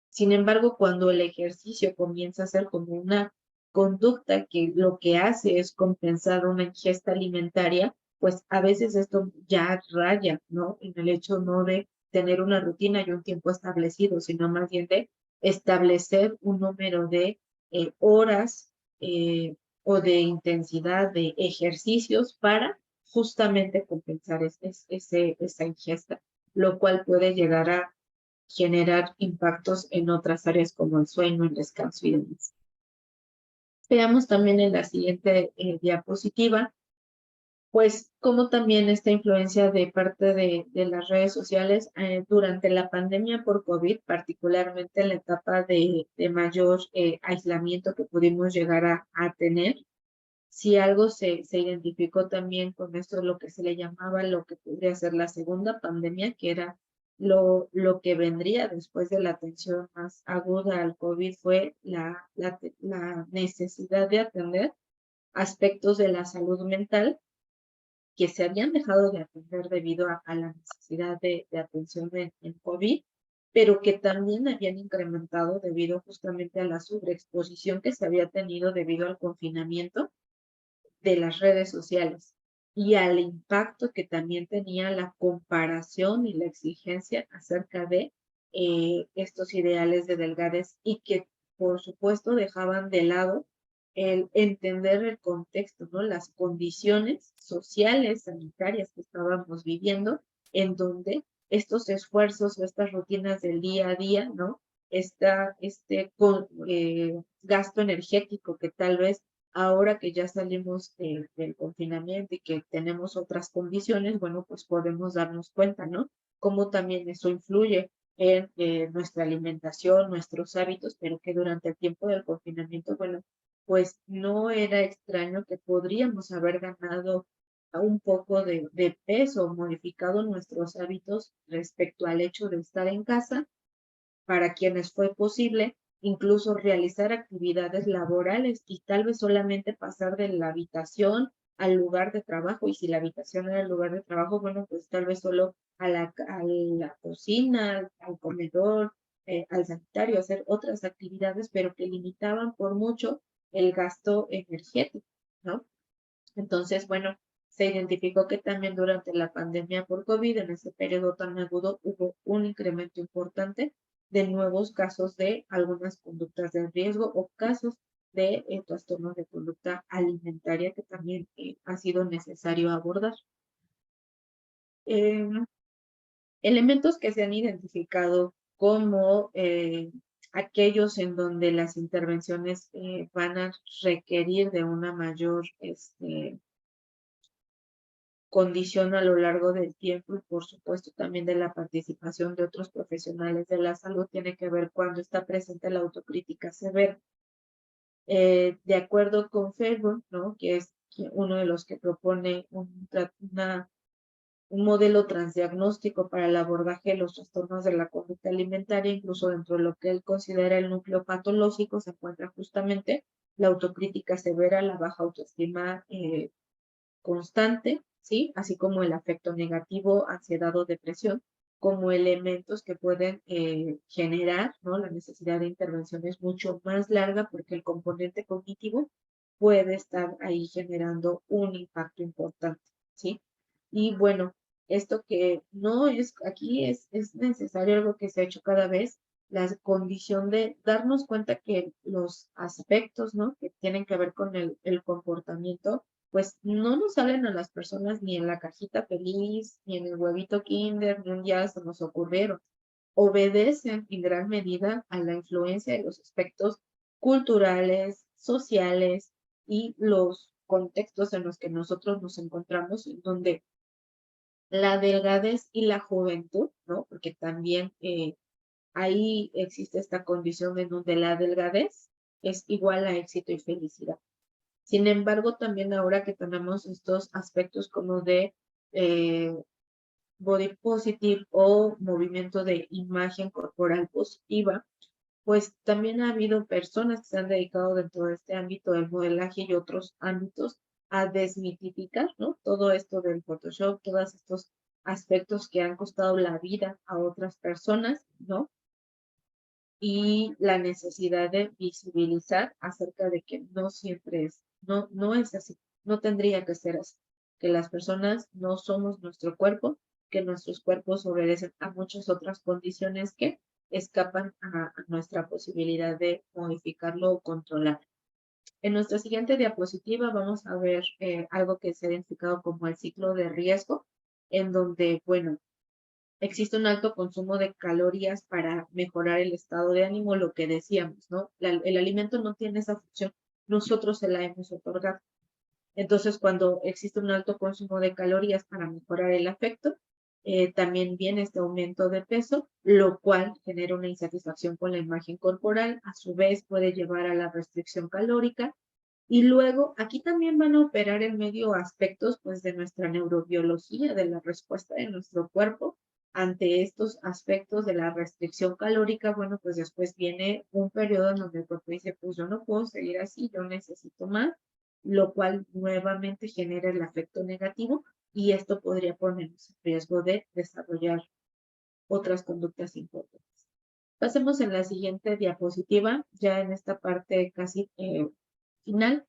Sin embargo, cuando el ejercicio comienza a ser como una conducta que lo que hace es compensar una ingesta alimentaria, pues a veces esto ya raya, ¿no? En el hecho no de tener una rutina y un tiempo establecido, sino más bien de establecer un número de horas o de intensidad de ejercicios para justamente compensar esa ingesta, lo cual puede llegar a generar impactos en otras áreas como el sueño, el descanso y demás. Veamos también en la siguiente diapositiva, pues como también esta influencia de parte de las redes sociales durante la pandemia por COVID, particularmente en la etapa de mayor aislamiento que pudimos llegar a tener. Si algo se identificó también con esto, lo que se le llamaba lo que podría ser la segunda pandemia, que era lo que vendría después de la atención más aguda al COVID, fue la necesidad de atender aspectos de la salud mental que se habían dejado de atender debido a la necesidad de atención en COVID, pero que también habían incrementado debido justamente a la sobreexposición que se había tenido debido al confinamiento de las redes sociales y al impacto que también tenía la comparación y la exigencia acerca de estos ideales de delgadez y que por supuesto dejaban de lado el entender el contexto, ¿no? Las condiciones sociales, sanitarias que estábamos viviendo, en donde estos esfuerzos o estas rutinas del día a día, ¿no? Gasto energético que tal vez ahora que ya salimos del confinamiento y que tenemos otras condiciones, bueno, pues podemos darnos cuenta, ¿no? Cómo también eso influye en nuestra alimentación, nuestros hábitos, pero que durante el tiempo del confinamiento, bueno, pues no era extraño que podríamos haber ganado un poco de peso, modificado nuestros hábitos respecto al hecho de estar en casa, para quienes fue posible incluso realizar actividades laborales y tal vez solamente pasar de la habitación al lugar de trabajo, y si la habitación era el lugar de trabajo, bueno, pues tal vez solo a la cocina, al comedor, al sanitario, hacer otras actividades, pero que limitaban por mucho el gasto energético, ¿no? Entonces, bueno, se identificó que también durante la pandemia por COVID, en ese periodo tan agudo, hubo un incremento importante de nuevos casos de algunas conductas de riesgo o casos de trastornos de conducta alimentaria que también ha sido necesario abordar. Em, Elementos que se han identificado como aquellos en donde las intervenciones van a requerir de una mayor condición a lo largo del tiempo, y por supuesto también de la participación de otros profesionales de la salud, tiene que ver cuando está presente la autocrítica severa. De acuerdo con Facebook, ¿no?, que es uno de los que propone un modelo transdiagnóstico para el abordaje de los trastornos de la conducta alimentaria, incluso dentro de lo que él considera el núcleo patológico se encuentra justamente la autocrítica severa, la baja autoestima constante, ¿sí? Así como el afecto negativo, ansiedad o depresión, como elementos que pueden generar, ¿no?, la necesidad de intervenciones mucho más larga, porque el componente cognitivo puede estar ahí generando un impacto importante, ¿sí? Y bueno, esto que no es, aquí es necesario algo que se ha hecho cada vez, la condición de darnos cuenta que los aspectos, ¿no?, que tienen que ver con el comportamiento, pues no nos salen a las personas ni en la cajita feliz, ni en el huevito Kinder, ni un día se nos ocurrieron. Obedecen en gran medida a la influencia de los aspectos culturales, sociales y los contextos en los que nosotros nos encontramos, en donde la delgadez y la juventud, ¿no? Porque también ahí existe esta condición en donde la delgadez es igual a éxito y felicidad. Sin embargo, también ahora que tenemos estos aspectos como de eh, body positive o movimiento de imagen corporal positiva, pues también ha habido personas que se han dedicado dentro de este ámbito del modelaje y otros ámbitos a desmitificar, ¿no?, todo esto del Photoshop, todos estos aspectos que han costado la vida a otras personas, ¿no? Y la necesidad de visibilizar acerca de que no siempre es, no es así, no tendría que ser así, que las personas no somos nuestro cuerpo, que nuestros cuerpos obedecen a muchas otras condiciones que escapan a nuestra posibilidad de modificarlo o controlar. En nuestra siguiente diapositiva vamos a ver algo que se ha identificado como el ciclo de riesgo, en donde, bueno, existe un alto consumo de calorías para mejorar el estado de ánimo, lo que decíamos, ¿no? El alimento no tiene esa función, nosotros se la hemos otorgado. Entonces, cuando existe un alto consumo de calorías para mejorar el afecto, también viene este aumento de peso, lo cual genera una insatisfacción con la imagen corporal, a su vez puede llevar a la restricción calórica, y luego aquí también van a operar en medio aspectos pues de nuestra neurobiología, de la respuesta de nuestro cuerpo ante estos aspectos de la restricción calórica. Bueno, pues después viene un periodo en donde el cuerpo dice, pues yo no puedo seguir así, yo necesito más, lo cual nuevamente genera el afecto negativo, y esto podría ponernos en riesgo de desarrollar otras conductas importantes. Pasemos en la siguiente diapositiva, ya en esta parte casi final.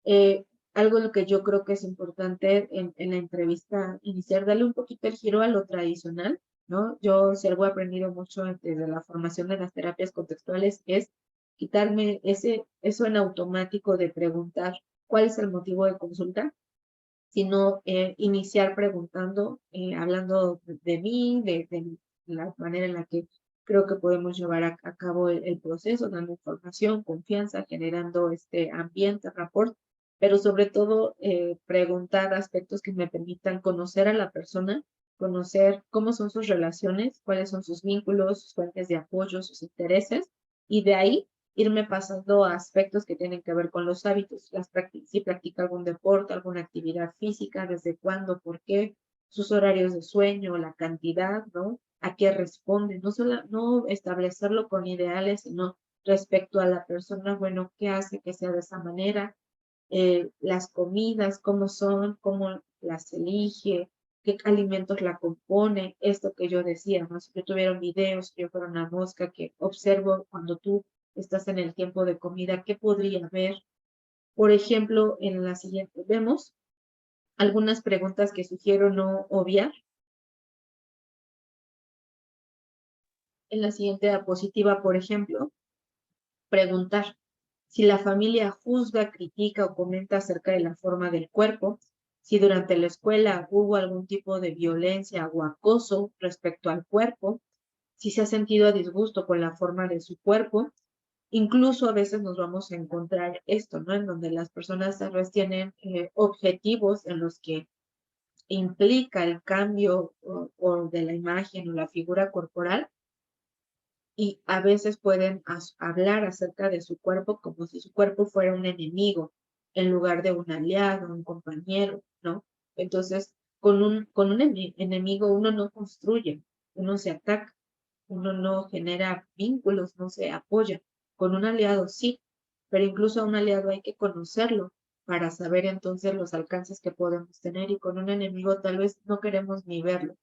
Eh, Algo lo que yo creo que es importante en la entrevista iniciar, darle un poquito el giro a lo tradicional, ¿no? Yo, si algo he aprendido mucho desde la formación de las terapias contextuales es quitarme eso en automático de preguntar cuál es el motivo de consulta, sino iniciar preguntando, hablando de mí, de la manera en la que creo que podemos llevar a cabo el proceso, dando información, confianza, generando este ambiente, rapport, pero sobre todo preguntar aspectos que me permitan conocer a la persona, conocer cómo son sus relaciones, cuáles son sus vínculos, sus fuentes de apoyo, sus intereses, y de ahí irme pasando a aspectos que tienen que ver con los hábitos, si practica algún deporte, alguna actividad física, desde cuándo, por qué, sus horarios de sueño, la cantidad, ¿no? A qué responde, no establecerlo con ideales, sino respecto a la persona, bueno, qué hace que sea de esa manera, las comidas, cómo son, cómo las elige, qué alimentos la compone, esto que yo decía, ¿no? Si yo tuviera un video, si yo fuera una mosca que observo cuando tú estás en el tiempo de comida, ¿qué podría ver? Por ejemplo, en la siguiente vemos algunas preguntas que sugiero no obviar. En la siguiente diapositiva, por ejemplo, preguntar si la familia juzga, critica o comenta acerca de la forma del cuerpo, si durante la escuela hubo algún tipo de violencia o acoso respecto al cuerpo, si se ha sentido a disgusto con la forma de su cuerpo. Incluso a veces nos vamos a encontrar esto, ¿no? En donde las personas tal vez tienen objetivos en los que implica el cambio o de la imagen o la figura corporal, y a veces pueden hablar acerca de su cuerpo como si su cuerpo fuera un enemigo en lugar de un aliado, un compañero, ¿no? Entonces, con un enemigo uno no construye, uno se ataca, uno no genera vínculos, no se apoya. Con un aliado sí, pero incluso a un aliado hay que conocerlo para saber entonces los alcances que podemos tener, y con un enemigo tal vez no queremos ni verlo.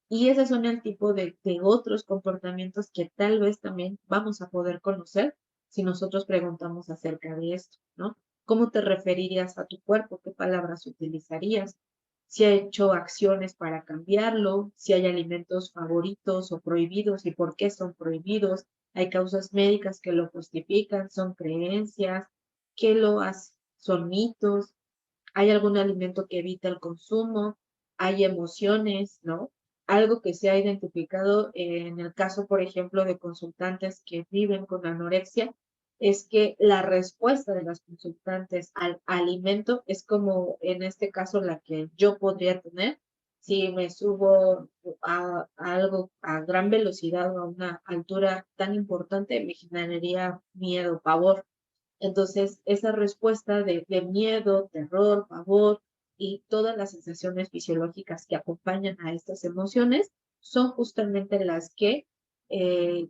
Y esos son el tipo de otros comportamientos que tal vez también vamos a poder conocer si nosotros preguntamos acerca de esto, ¿no? ¿Cómo te referirías a tu cuerpo? ¿Qué palabras utilizarías? Si ha hecho acciones para cambiarlo, si hay alimentos favoritos o prohibidos y por qué son prohibidos. Hay causas médicas que lo justifican, son creencias, ¿qué lo hace? Son mitos. ¿Hay algún alimento que evita el consumo? ¿Hay emociones, no? Algo que se ha identificado en el caso, por ejemplo, de consultantes que viven con anorexia, es que la respuesta de las consultantes al alimento es como en este caso la que yo podría tener si me subo a algo a gran velocidad o a una altura tan importante, me generaría miedo, pavor. Entonces, esa respuesta de miedo, terror, pavor y todas las sensaciones fisiológicas que acompañan a estas emociones son justamente las que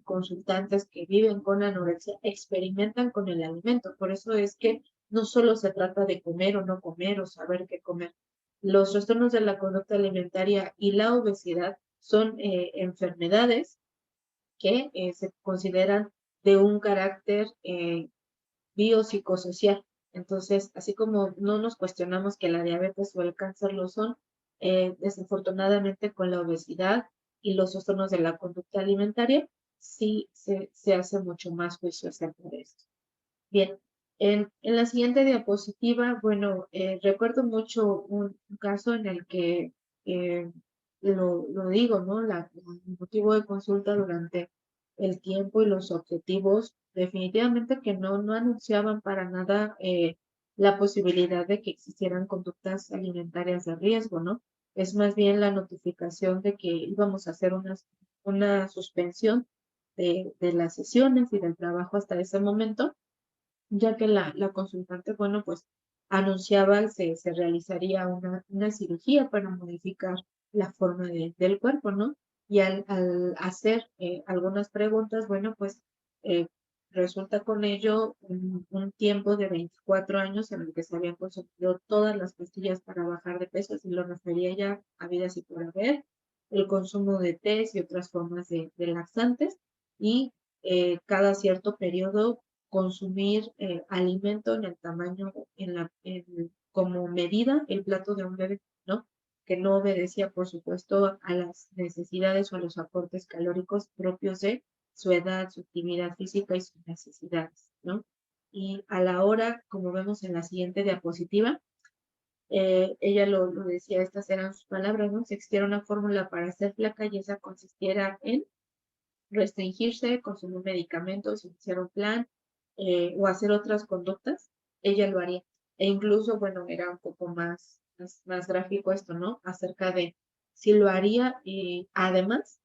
consultantes que viven con anorexia experimentan con el alimento. Por eso es que no solo se trata de comer o no comer o saber qué comer. Los trastornos de la conducta alimentaria y la obesidad son enfermedades que se consideran de un carácter biopsicosocial. Entonces, así como no nos cuestionamos que la diabetes o el cáncer lo son, desafortunadamente con la obesidad y los trastornos de la conducta alimentaria, sí se hace mucho más juicio acerca de esto. Bien, en la siguiente diapositiva, bueno, recuerdo mucho un caso en el que lo digo, ¿no? El motivo de consulta durante el tiempo y los objetivos, definitivamente que no anunciaban para nada la posibilidad de que existieran conductas alimentarias de riesgo, ¿no? Es más bien la notificación de que íbamos a hacer una suspensión de las sesiones y del trabajo hasta ese momento, ya que la consultante, bueno, pues anunciaba se realizaría una cirugía para modificar la forma del cuerpo, ¿no? Y al hacer algunas preguntas, bueno, pues eh, resulta con ello un tiempo de 24 años en el que se habían consumido todas las pastillas para bajar de peso, así lo refería ya a vida y por haber, el consumo de tés y otras formas de laxantes, y cada cierto periodo consumir alimento en el tamaño, como medida el plato de un bebé, ¿no? Que no obedecía, por supuesto, a las necesidades o a los aportes calóricos propios de su edad, su actividad física y sus necesidades, ¿no? Y a la hora, como vemos en la siguiente diapositiva, ella lo decía, estas eran sus palabras, ¿no? Si existiera una fórmula para ser flaca y esa consistiera en restringirse, consumir medicamentos, iniciar un plan o hacer otras conductas, ella lo haría. E incluso, bueno, era un poco más gráfico esto, ¿no? Acerca de si lo haría y además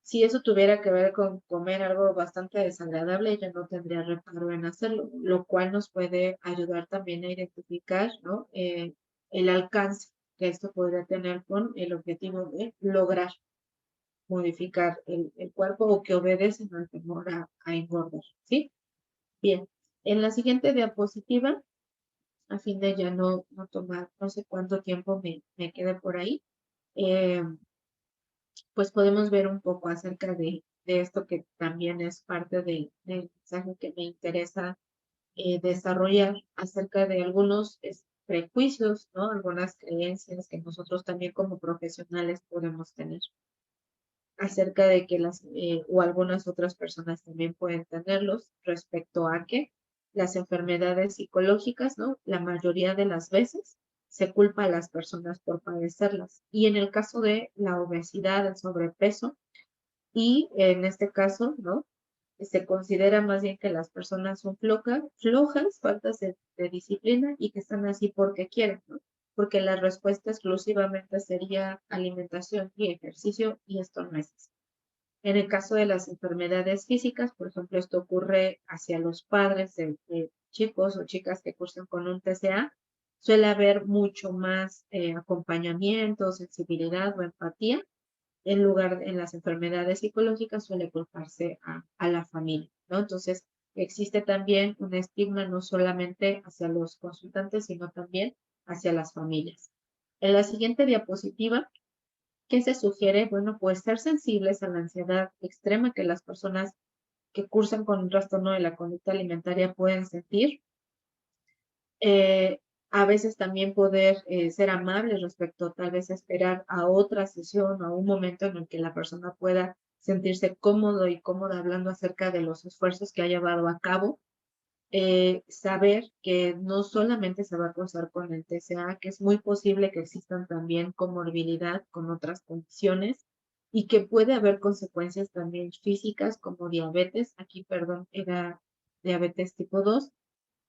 Si eso tuviera que ver con comer algo bastante desagradable, ella no tendría reparo en hacerlo, lo cual nos puede ayudar también a identificar, ¿no? El alcance que esto podría tener con el objetivo de lograr modificar el cuerpo o que obedece al temor a engordar, ¿sí? Bien, en la siguiente diapositiva, a fin de ya no tomar, no sé cuánto tiempo me quede por ahí, eh, pues podemos ver un poco acerca de esto que también es parte del mensaje que me interesa desarrollar acerca de algunos prejuicios, ¿no? Algunas creencias que nosotros también como profesionales podemos tener acerca de que o algunas otras personas también pueden tenerlos respecto a que las enfermedades psicológicas, ¿no? La mayoría de las veces se culpa a las personas por padecerlas. Y en el caso de la obesidad, el sobrepeso, y en este caso, ¿no? Se considera más bien que las personas son flojas, faltas de disciplina y que están así porque quieren, ¿no? Porque la respuesta exclusivamente sería alimentación y ejercicio y esto no es así. En el caso de las enfermedades físicas, por ejemplo, esto ocurre hacia los padres de chicos o chicas que cursan con un TCA, suele haber mucho más acompañamiento, sensibilidad o empatía. En lugar en las enfermedades psicológicas suele culparse a la familia, ¿no? Entonces, existe también un estigma no solamente hacia los consultantes, sino también hacia las familias. En la siguiente diapositiva, ¿qué se sugiere? Bueno, pues ser sensibles a la ansiedad extrema que las personas que cursan con un trastorno de la conducta alimentaria pueden sentir. Eh, a veces también poder ser amables respecto tal vez esperar a otra sesión, a un momento en el que la persona pueda sentirse cómodo y cómoda hablando acerca de los esfuerzos que ha llevado a cabo. Saber que no solamente se va a cruzar con el TCA, que es muy posible que existan también comorbilidad con otras condiciones y que puede haber consecuencias también físicas como diabetes, aquí, perdón, era diabetes tipo 2,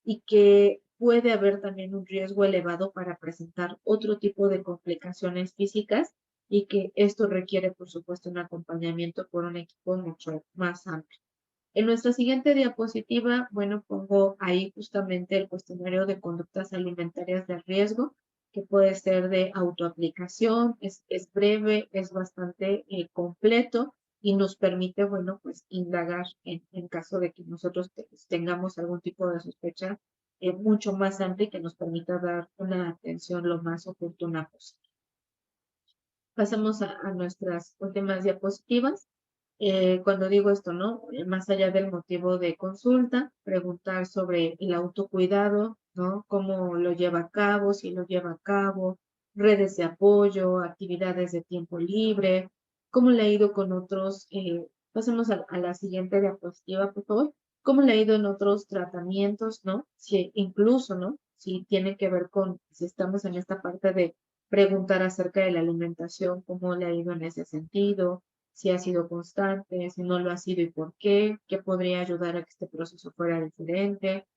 y que puede haber también un riesgo elevado para presentar otro tipo de complicaciones físicas y que esto requiere, por supuesto, un acompañamiento por un equipo mucho más amplio. En nuestra siguiente diapositiva, bueno, pongo ahí justamente el cuestionario de conductas alimentarias de riesgo, que puede ser de autoaplicación, es breve, es bastante completo y nos permite, bueno, pues indagar en caso de que nosotros tengamos algún tipo de sospecha mucho más amplia y que nos permita dar una atención lo más oportuna posible. Pasamos a nuestras últimas diapositivas. Cuando digo esto, ¿no? Más allá del motivo de consulta, preguntar sobre el autocuidado, ¿no? Cómo lo lleva a cabo, si lo lleva a cabo, redes de apoyo, actividades de tiempo libre, cómo le ha ido con otros, pasemos a la siguiente diapositiva, por favor, cómo le ha ido en otros tratamientos, ¿no? Si incluso, ¿no? Si tiene que ver con, si estamos en esta parte de preguntar acerca de la alimentación, cómo le ha ido en ese sentido, si ha sido constante, si no lo ha sido y por qué podría ayudar a que este proceso fuera diferente.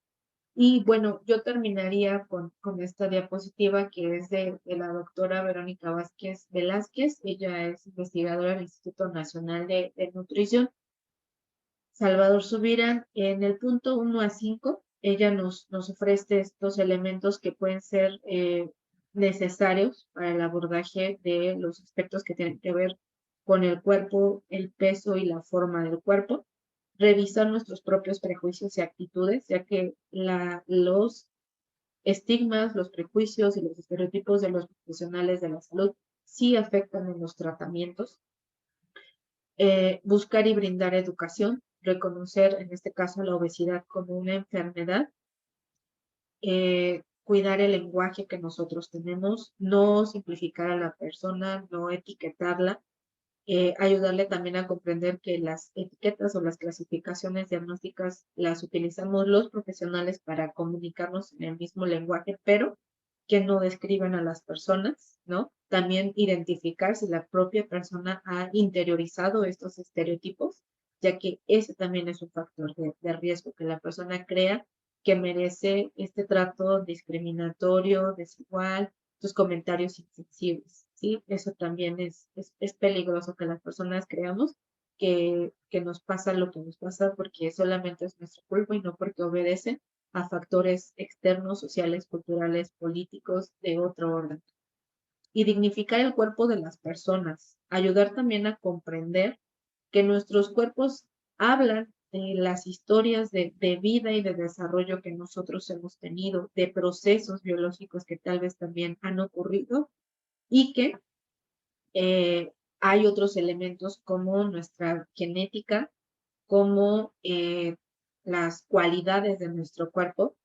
Y bueno, yo terminaría con esta diapositiva que es de la doctora Verónica Vázquez Velázquez. Ella es investigadora del Instituto Nacional de Nutrición. Salvador Subirán, en el punto 1 a 5, ella nos ofrece estos elementos que pueden ser necesarios para el abordaje de los aspectos que tienen que ver con el cuerpo, el peso y la forma del cuerpo. Revisar nuestros propios prejuicios y actitudes, ya que los estigmas, los prejuicios y los estereotipos de los profesionales de la salud sí afectan en los tratamientos. Buscar y brindar educación, reconocer en este caso la obesidad como una enfermedad, cuidar el lenguaje que nosotros tenemos, no simplificar a la persona, no etiquetarla, ayudarle también a comprender que las etiquetas o las clasificaciones diagnósticas las utilizamos los profesionales para comunicarnos en el mismo lenguaje, pero que no describen a las personas, ¿no? También identificar si la propia persona ha interiorizado estos estereotipos, ya que ese también es un factor de riesgo, que la persona crea que merece este trato discriminatorio, desigual, tus comentarios insensibles, ¿sí? Eso también es peligroso que las personas creamos que nos pasa lo que nos pasa porque solamente es nuestra culpa y no porque obedece a factores externos, sociales, culturales, políticos, de otro orden. Y dignificar el cuerpo de las personas, ayudar también a comprender que nuestros cuerpos hablan de las historias de vida y de desarrollo que nosotros hemos tenido, de procesos biológicos que tal vez también han ocurrido y que hay otros elementos como nuestra genética, como las cualidades de nuestro cuerpo,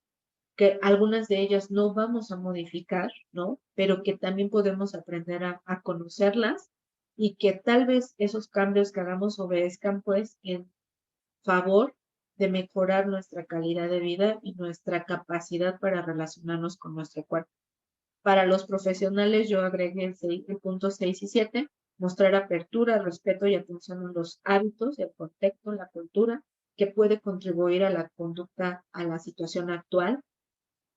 que algunas de ellas no vamos a modificar, ¿no? Pero que también podemos aprender a conocerlas y que tal vez esos cambios que hagamos obedezcan pues en favor de mejorar nuestra calidad de vida y nuestra capacidad para relacionarnos con nuestro cuerpo. Para los profesionales, yo agregué el punto 6 y 7, mostrar apertura, respeto y atención a los hábitos, el contexto, la cultura, que puede contribuir a la conducta, a la situación actual,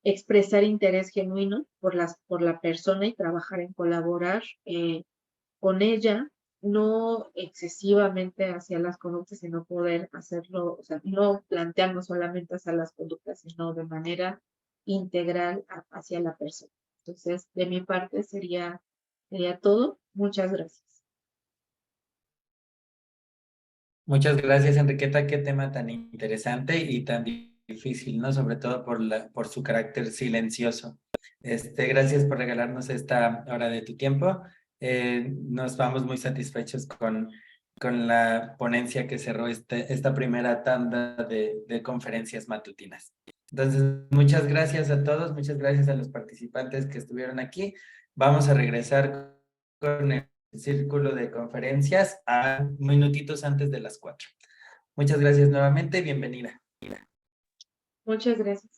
expresar interés genuino por la persona y trabajar en colaborar con ella, no excesivamente hacia las conductas, sino poder hacerlo, o sea, no plantearnos solamente hacia las conductas, sino de manera integral hacia la persona. Entonces, de mi parte sería todo. Muchas gracias. Muchas gracias, Enriqueta. Qué tema tan interesante y tan difícil, ¿no? Sobre todo por su carácter silencioso. Gracias por regalarnos esta hora de tu tiempo. Nos vamos muy satisfechos con la ponencia que cerró esta primera tanda de conferencias matutinas. Entonces, muchas gracias a todos, muchas gracias a los participantes que estuvieron aquí. Vamos a regresar con el círculo de conferencias a minutitos antes de las 4. Muchas gracias nuevamente, bienvenida. Muchas gracias.